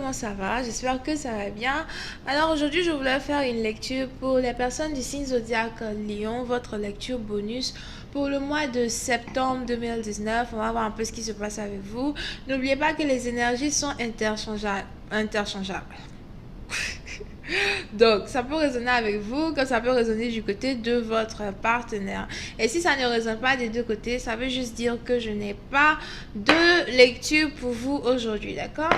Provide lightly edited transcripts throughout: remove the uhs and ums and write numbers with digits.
comment ça va? J'espère que ça va bien. Alors aujourd'hui, je voulais faire une lecture pour les personnes du signe zodiaque Lion, votre lecture bonus pour le mois de septembre 2019. On va voir un peu ce qui se passe avec vous. N'oubliez pas que les énergies sont interchangeables. Donc, ça peut résonner avec vous, comme ça peut résonner du côté de votre partenaire. Et si ça ne résonne pas des deux côtés, ça veut juste dire que je n'ai pas de lecture pour vous aujourd'hui, d'accord?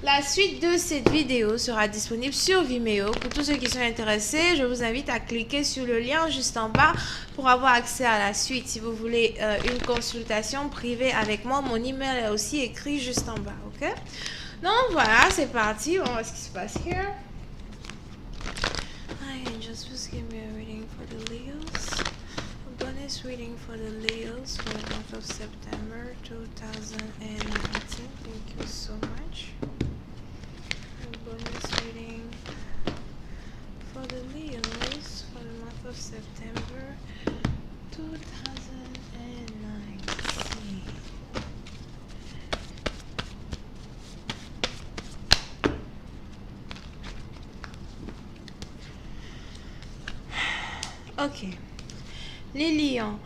La suite de cette vidéo sera disponible sur Vimeo. Pour tous ceux qui sont intéressés, je vous invite à cliquer sur le lien juste en bas pour avoir accès à la suite. Si vous voulez une consultation privée avec moi, mon email est aussi écrit juste en bas, ok? Donc voilà, c'est parti. On va voir ce qui se passe here. Hi angels, please give me a reading for the Leos. A bonus reading for the Leos for the month of September 2019. Thank you so much. A bonus reading for the Leos for the month of September 2019. Ok. Les lions.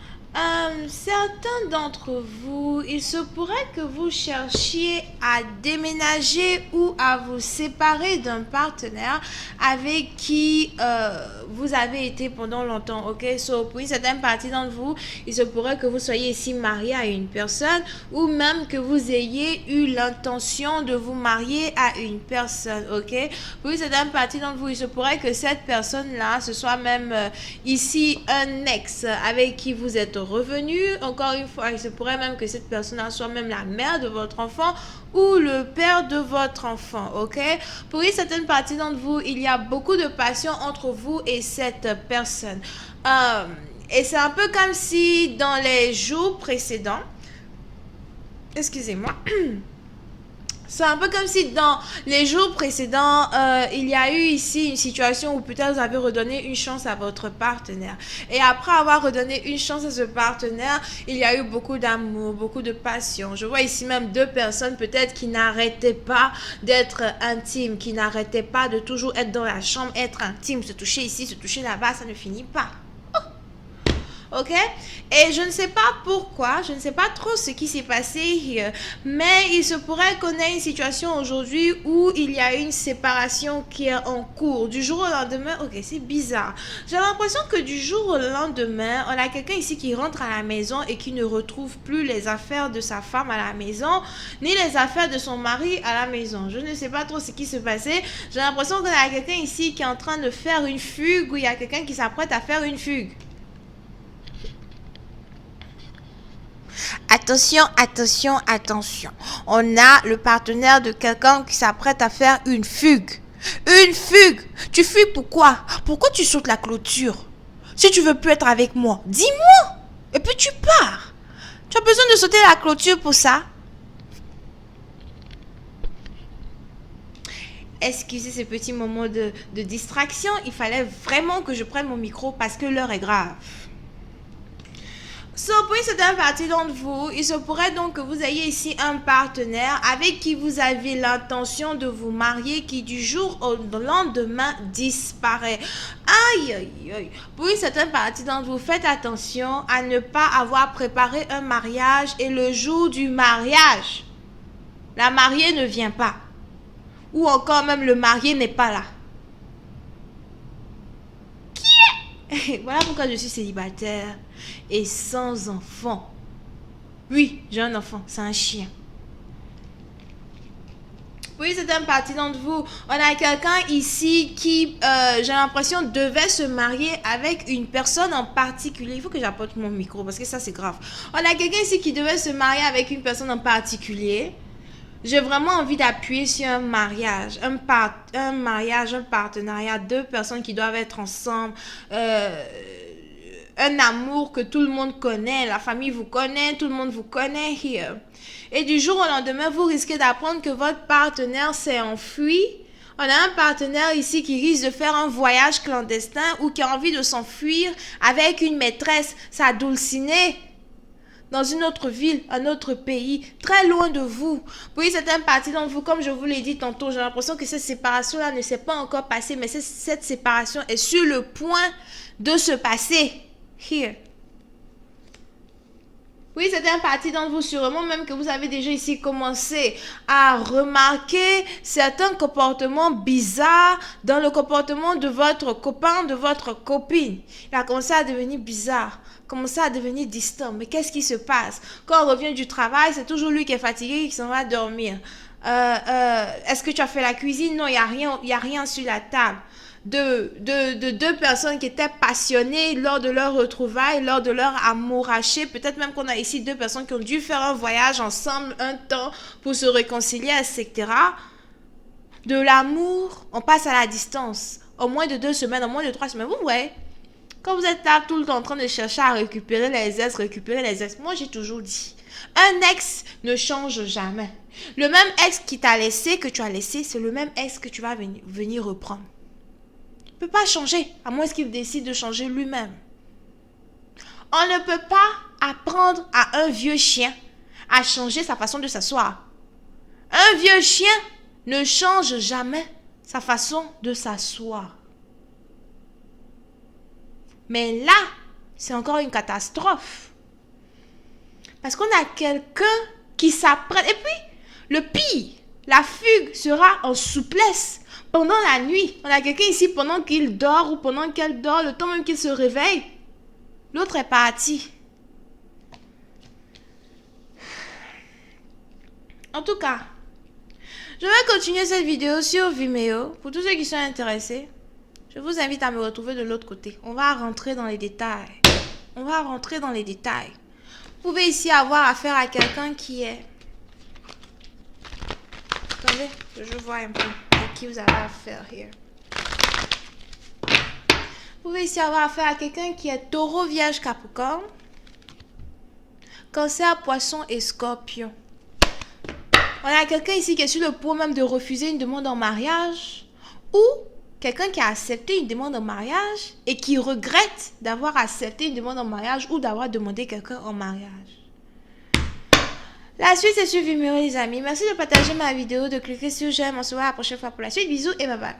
Certains d'entre vous, il se pourrait que vous cherchiez à déménager ou à vous séparer d'un partenaire avec qui vous avez été pendant longtemps, ok? So, pour une certaine partie d'entre vous, il se pourrait que vous soyez ici marié à une personne ou même que vous ayez eu l'intention de vous marier à une personne, ok? Pour une certaine partie d'entre vous, il se pourrait que cette personne-là, ce soit même ici un ex avec qui vous êtes revenu. Encore une fois, il se pourrait même que cette personne-là soit même la mère de votre enfant ou le père de votre enfant, ok? Pour une certaine partie d'entre vous, il y a beaucoup de passion entre vous et cette personne. Et c'est un peu comme si dans les jours précédents, excusez-moi, c'est un peu comme si dans les jours précédents, il y a eu ici une situation où peut-être vous avez redonné une chance à votre partenaire. Et après avoir redonné une chance à ce partenaire, il y a eu beaucoup d'amour, beaucoup de passion. Je vois ici même deux personnes peut-être qui n'arrêtaient pas d'être intimes, qui n'arrêtaient pas de toujours être dans la chambre, être intime, se toucher ici, se toucher là-bas, ça ne finit pas. Ok? Et je ne sais pas pourquoi, je ne sais pas trop ce qui s'est passé here, mais il se pourrait qu'on ait une situation aujourd'hui où il y a une séparation qui est en cours. Du jour au lendemain, ok, c'est bizarre. J'ai l'impression que du jour au lendemain, on a quelqu'un ici qui rentre à la maison et qui ne retrouve plus les affaires de sa femme à la maison, ni les affaires de son mari à la maison. Je ne sais pas trop ce qui se passait. J'ai l'impression qu'on a quelqu'un ici qui est en train de faire une fugue ou il y a quelqu'un qui s'apprête à faire une fugue. Attention, attention, attention. On a le partenaire de quelqu'un qui s'apprête à faire une fugue. Une fugue. Tu fuis pourquoi? Pourquoi tu sautes la clôture? Si tu veux plus être avec moi, dis-moi. Et puis tu pars. Tu as besoin de sauter la clôture pour ça? Excusez ce petit moment de distraction. Il fallait vraiment que je prenne mon micro parce que l'heure est grave. So, pour une certaine partie d'entre vous, il se pourrait donc que vous ayez ici un partenaire avec qui vous avez l'intention de vous marier qui du jour au lendemain disparaît. Aïe, aïe, aïe. Pour une certaine partie d'entre vous, faites attention à ne pas avoir préparé un mariage et le jour du mariage, la mariée ne vient pas. Ou encore même le marié n'est pas là. Voilà pourquoi je suis célibataire et sans enfant. Oui, j'ai un enfant, c'est un chien. Oui, c'est une partie d'entre vous. On a quelqu'un ici qui, j'ai l'impression, devait se marier avec une personne en particulier. Il faut que j'apporte mon micro parce que ça, c'est grave. On a quelqu'un ici qui devait se marier avec une personne en particulier. J'ai vraiment envie d'appuyer sur un mariage, un partenariat, deux personnes qui doivent être ensemble, un amour que tout le monde connaît, la famille vous connaît, tout le monde vous connaît here. Et du jour au lendemain, vous risquez d'apprendre que votre partenaire s'est enfui. On a un partenaire ici qui risque de faire un voyage clandestin ou qui a envie de s'enfuir avec une maîtresse, sa dulcinée. dans une autre ville, un autre pays, très loin de vous. Oui, certaines parties d'entre vous, comme je vous l'ai dit tantôt, j'ai l'impression que cette séparation-là ne s'est pas encore passée, mais cette séparation est sur le point de se passer. Here. Oui, certaines parties d'entre vous, sûrement même que vous avez déjà ici commencé à remarquer certains comportements bizarres dans le comportement de votre copain, de votre copine. Il a commencé à devenir bizarre, commencé à devenir distant. Mais qu'est-ce qui se passe? Quand on revient du travail, c'est toujours lui qui est fatigué, qui s'en va dormir. Est-ce que tu as fait la cuisine? Non, il n'y a rien sur la table. De deux personnes qui étaient passionnées lors de leur retrouvailles, lors de leur amouraché. Peut-être même qu'on a ici deux personnes qui ont dû faire un voyage ensemble un temps pour se réconcilier, etc. De l'amour, on passe à la distance. Au moins de 2 semaines, au moins de 3 semaines. Vous voyez, quand vous êtes là tout le temps en train de chercher à récupérer les ex, moi j'ai toujours dit, un ex ne change jamais. Le même ex qui t'a laissé, que tu as laissé, c'est le même ex que tu vas venir reprendre. Il ne peut pas changer, à moins qu'il décide de changer lui-même. On ne peut pas apprendre à un vieux chien à changer sa façon de s'asseoir. Un vieux chien ne change jamais sa façon de s'asseoir. Mais là, c'est encore une catastrophe. Parce qu'on a quelqu'un qui s'apprête. Et puis, le pire, la fugue sera en souplesse. Pendant la nuit, on a quelqu'un ici pendant qu'il dort ou pendant qu'elle dort, le temps même qu'il se réveille, l'autre est parti. En tout cas, je vais continuer cette vidéo sur Vimeo. Pour tous ceux qui sont intéressés, je vous invite à me retrouver de l'autre côté. On va rentrer dans les détails. Vous pouvez ici avoir affaire à quelqu'un qui est... Attendez, je vois un peu à qui vous avez affaire here. Vous pouvez ici avoir affaire à quelqu'un qui est taureau, vierge, capricorne, cancer, poisson et scorpion. On a quelqu'un ici qui est sur le point même de refuser une demande en mariage ou quelqu'un qui a accepté une demande en mariage et qui regrette d'avoir accepté une demande en mariage ou d'avoir demandé quelqu'un en mariage. La suite c'est sur Vimeo les amis. Merci de partager ma vidéo, de cliquer sur j'aime. On se voit la prochaine fois pour la suite. Bisous et bye bye.